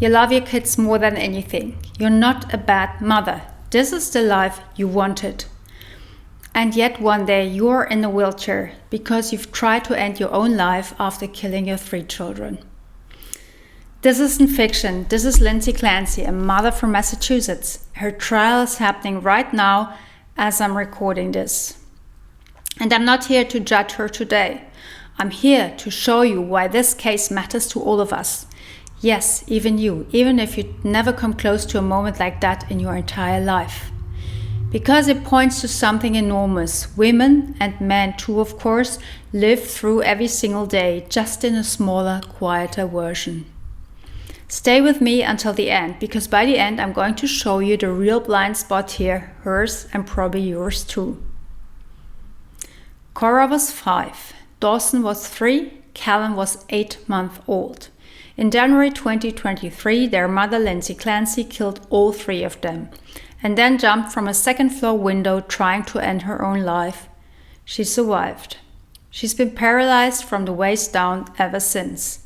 You love your kids more than anything. You're not a bad mother. This is the life you wanted. And yet one day you're in a wheelchair because you've tried to end your own life after killing your 3 children. This isn't fiction. This is Lindsay Clancy, a mother from Massachusetts. Her trial is happening right now as I'm recording this. And I'm not here to judge her today. I'm here to show you why this case matters to all of us. Yes, even you, even if you never come close to a moment like that in your entire life. Because it points to something enormous. Women, and men too of course, live through every single day, just in a smaller, quieter version. Stay with me until the end, because by the end I'm going to show you the real blind spot here, hers and probably yours too. Cora was 5, Dawson was 3, Callum was 8 months old. In January 2023, their mother Lindsay Clancy killed all 3 of them, and then jumped from a 2nd-floor window trying to end her own life. She survived. She's been paralyzed from the waist down ever since.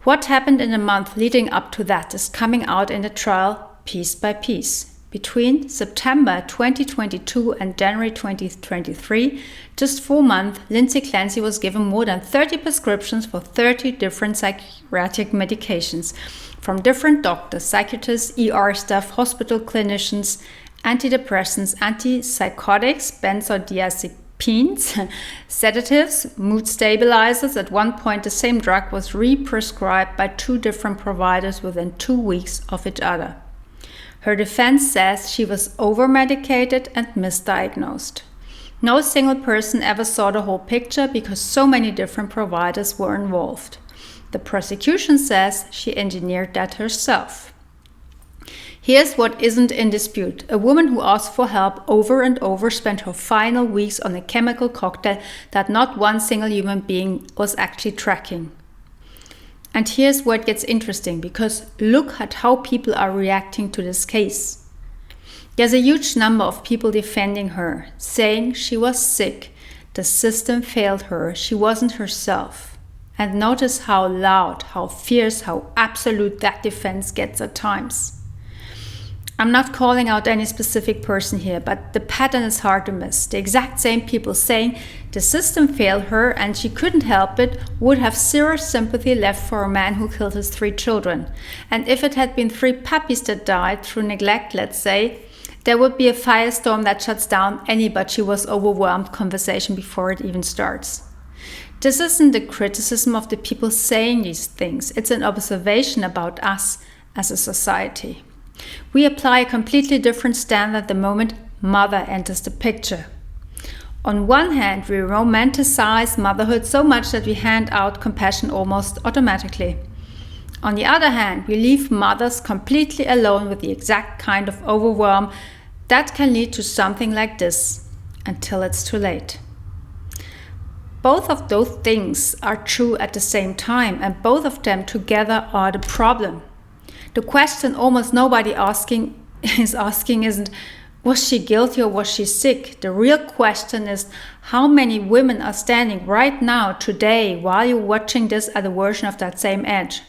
What happened in the month leading up to that is coming out in the trial piece by piece. Between September 2022 and January 2023, just 4 months, Lindsay Clancy was given more than 30 prescriptions for 30 different psychiatric medications from different doctors, psychiatrists, ER staff, hospital clinicians, antidepressants, antipsychotics, benzodiazepines, sedatives, mood stabilizers. At one point, the same drug was re-prescribed by 2 different providers within 2 weeks of each other. Her defense says she was over-medicated and misdiagnosed. No single person ever saw the whole picture because so many different providers were involved. The prosecution says she engineered that herself. Here's what isn't in dispute. A woman who asked for help over and over spent her final weeks on a chemical cocktail that not one single human being was actually tracking. And here's where it gets interesting, because look at how people are reacting to this case. There's a huge number of people defending her, saying she was sick, the system failed her, she wasn't herself. And notice how loud, how fierce, how absolute that defense gets at times. I'm not calling out any specific person here, but the pattern is hard to miss. The exact same people saying the system failed her and she couldn't help it would have zero sympathy left for a man who killed his 3 children. And if it had been 3 puppies that died through neglect, let's say, there would be a firestorm that shuts down any "but she was overwhelmed" conversation before it even starts. This isn't a criticism of the people saying these things. It's an observation about us as a society. We apply a completely different standard the moment mother enters the picture. On one hand, we romanticize motherhood so much that we hand out compassion almost automatically. On the other hand, we leave mothers completely alone with the exact kind of overwhelm that can lead to something like this, until it's too late. Both of those things are true at the same time, and both of them together are the problem. The question almost nobody is asking isn't, was she guilty or was she sick? The real question is, how many women are standing right now, today, while you're watching this at a version of that same edge?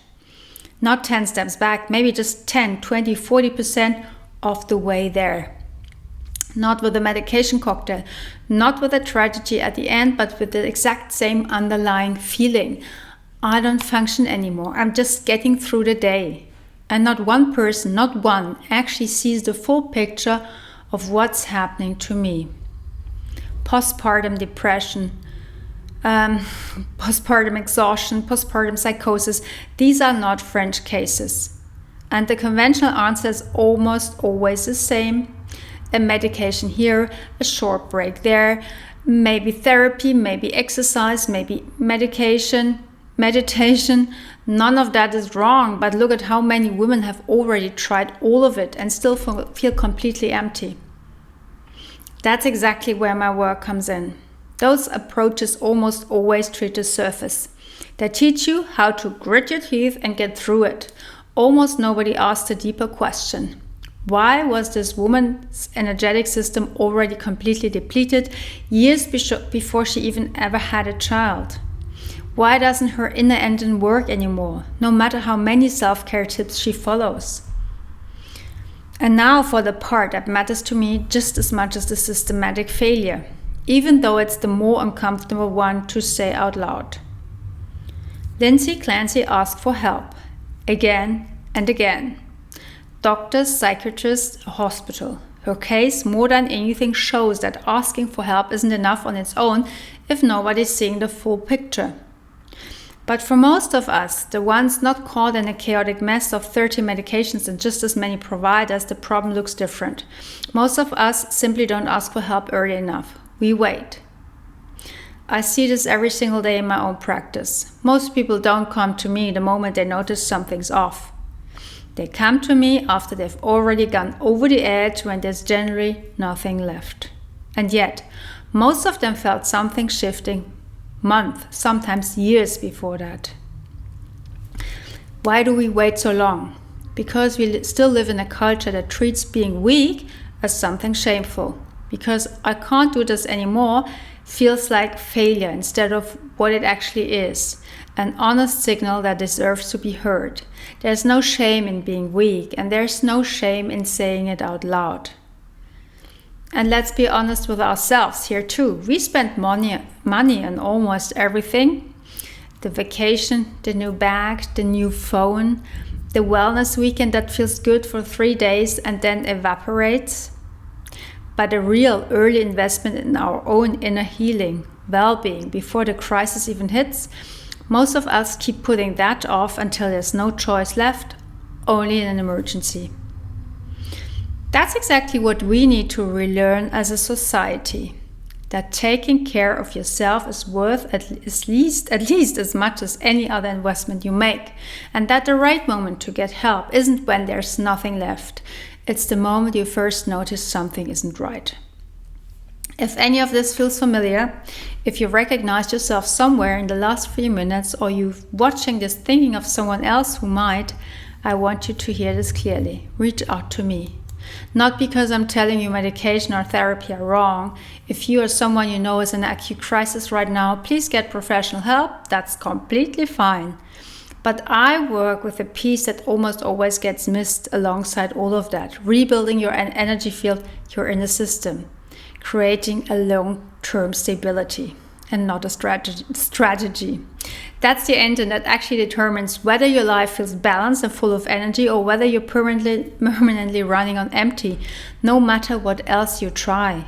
Not 10 steps back, maybe just 10, 20, 40% of the way there. Not with a medication cocktail, not with a tragedy at the end, but with the exact same underlying feeling. I don't function anymore. I'm just getting through the day. And not one person, not one, actually sees the full picture of what's happening to me. Postpartum depression, postpartum exhaustion, postpartum psychosis, these are not French cases. And the conventional answer is almost always the same. A medication here, a short break there, maybe therapy, maybe exercise, maybe meditation, meditation. None of that is wrong, but look at how many women have already tried all of it and still feel completely empty. That's exactly where my work comes in. Those approaches almost always treat the surface. They teach you how to grit your teeth and get through it. Almost nobody asks a deeper question. Why was this woman's energetic system already completely depleted years before she even ever had a child? Why doesn't her inner engine work anymore, no matter how many self-care tips she follows? And now for the part that matters to me just as much as the systematic failure, even though it's the more uncomfortable one to say out loud. Lindsay Clancy asked for help, again and again. Doctors, psychiatrists, a hospital. Her case, more than anything, shows that asking for help isn't enough on its own if nobody's seeing the full picture. But for most of us, the ones not caught in a chaotic mess of 30 medications and just as many providers, the problem looks different. Most of us simply don't ask for help early enough. We wait. I see this every single day in my own practice. Most people don't come to me the moment they notice something's off. They come to me after they've already gone over the edge when there's generally nothing left. And yet, most of them felt something shifting months, sometimes years before that. Why do we wait so long? Because we still live in a culture that treats being weak as something shameful. Because I can't do this anymore feels like failure instead of what it actually is. An honest signal that deserves to be heard. There's no shame in being weak, and there's no shame in saying it out loud. And let's be honest with ourselves here too. We spend money on almost everything. The vacation, the new bag, the new phone, the wellness weekend that feels good for 3 days and then evaporates. But a real early investment in our own inner healing, well-being before the crisis even hits, most of us keep putting that off until there's no choice left, only in an emergency. That's exactly what we need to relearn as a society. That taking care of yourself is worth at least as much as any other investment you make. And that the right moment to get help isn't when there's nothing left. It's the moment you first notice something isn't right. If any of this feels familiar, if you recognize yourself somewhere in the last few minutes or you're watching this thinking of someone else who might, I want you to hear this clearly. Reach out to me. Not because I'm telling you medication or therapy are wrong. If you or someone you know is in an acute crisis right now, please get professional help. That's completely fine. But I work with a piece that almost always gets missed alongside all of that. Rebuilding your energy field, your inner system. Creating a long-term stability and not a strategy. That's the engine that actually determines whether your life feels balanced and full of energy or whether you're permanently running on empty, no matter what else you try.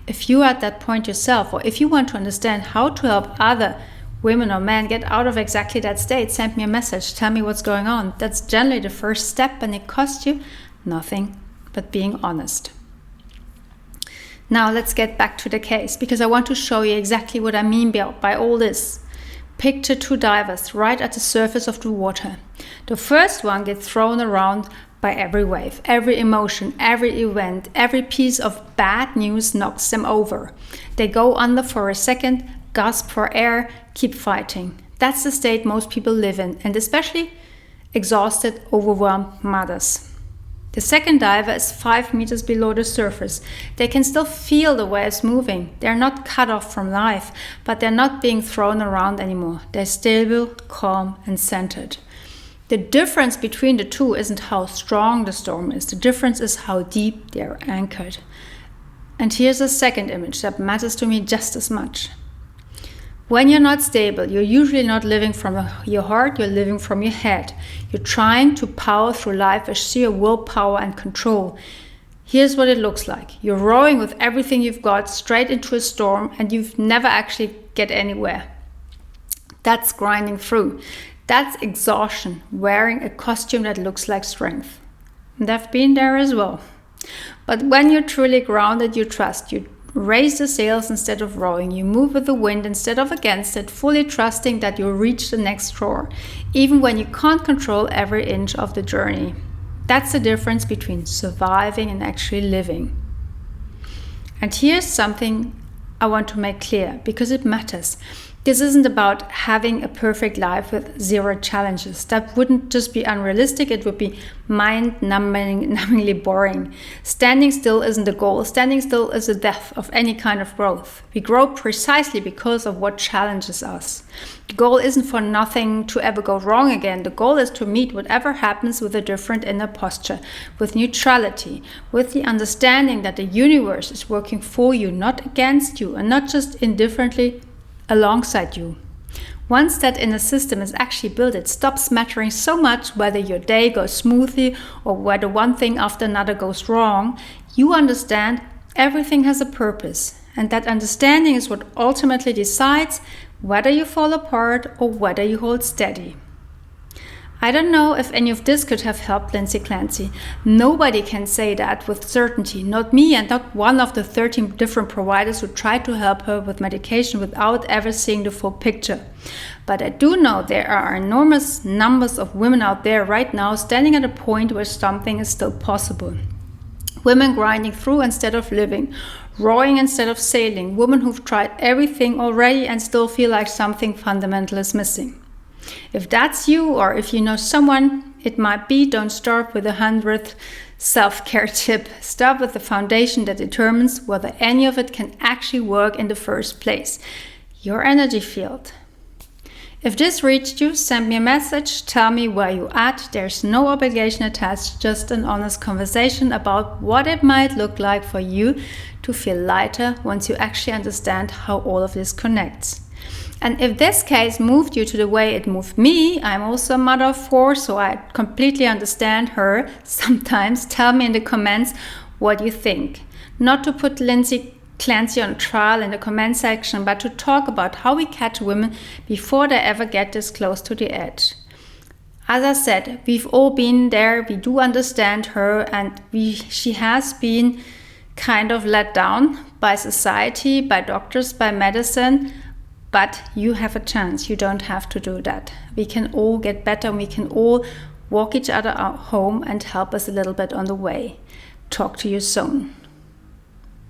If you're at that point yourself, or if you want to understand how to help other women or men get out of exactly that state, send me a message, tell me what's going on. That's generally the first step, and it costs you nothing but being honest. Now let's get back to the case, because I want to show you exactly what I mean by all this. Picture 2 divers right at the surface of the water. The first one gets thrown around by every wave, every emotion, every event, every piece of bad news knocks them over. They go under for a second, gasp for air, keep fighting. That's the state most people live in, and especially exhausted, overwhelmed mothers. The second diver is 5 meters below the surface. They can still feel the waves moving. They're not cut off from life, but they're not being thrown around anymore. They're stable, calm, and centered. The difference between the two isn't how strong the storm is. The difference is how deep they're anchored. And here's a second image that matters to me just as much. When you're not stable, you're usually not living from your heart, you're living from your head. You're trying to power through life with sheer willpower and control. Here's what it looks like. You're rowing with everything you've got straight into a storm, and you've never actually get anywhere. That's grinding through. That's exhaustion, wearing a costume that looks like strength. And I've been there as well. But when you're truly grounded, you trust. You raise the sails instead of rowing. You move with the wind instead of against it, fully trusting that you'll reach the next shore, even when you can't control every inch of the journey. That's the difference between surviving and actually living. And here's something I want to make clear, because it matters. This isn't about having a perfect life with 0 challenges. That wouldn't just be unrealistic, it would be mind-numbingly boring. Standing still isn't the goal. Standing still is the death of any kind of growth. We grow precisely because of what challenges us. The goal isn't for nothing to ever go wrong again. The goal is to meet whatever happens with a different inner posture, with neutrality, with the understanding that the universe is working for you, not against you, and not just indifferently alongside you. Once that inner system is actually built, it stops mattering so much whether your day goes smoothly or whether one thing after another goes wrong. You understand everything has a purpose, and that understanding is what ultimately decides whether you fall apart or whether you hold steady. I don't know if any of this could have helped Lindsay Clancy. Nobody can say that with certainty, not me and not one of the 13 different providers who tried to help her with medication without ever seeing the full picture. But I do know there are enormous numbers of women out there right now standing at a point where something is still possible. Women grinding through instead of living, rowing instead of sailing, women who've tried everything already and still feel like something fundamental is missing. If that's you, or if you know someone it might be, don't start with the 100th self-care tip. Start with the foundation that determines whether any of it can actually work in the first place. Your energy field. If this reached you, send me a message, tell me where you're at. There's no obligation attached, just an honest conversation about what it might look like for you to feel lighter once you actually understand how all of this connects. And if this case moved you to the way it moved me, I'm also a mother of 4, so I completely understand her. Sometimes tell me in the comments what you think. Not to put Lindsay Clancy on trial in the comment section, but to talk about how we catch women before they ever get this close to the edge. As I said, we've all been there, we do understand her, and she has been kind of let down by society, by doctors, by medicine. But you have a chance. You don't have to do that. We can all get better. We can all walk each other home and help us a little bit on the way. Talk to you soon.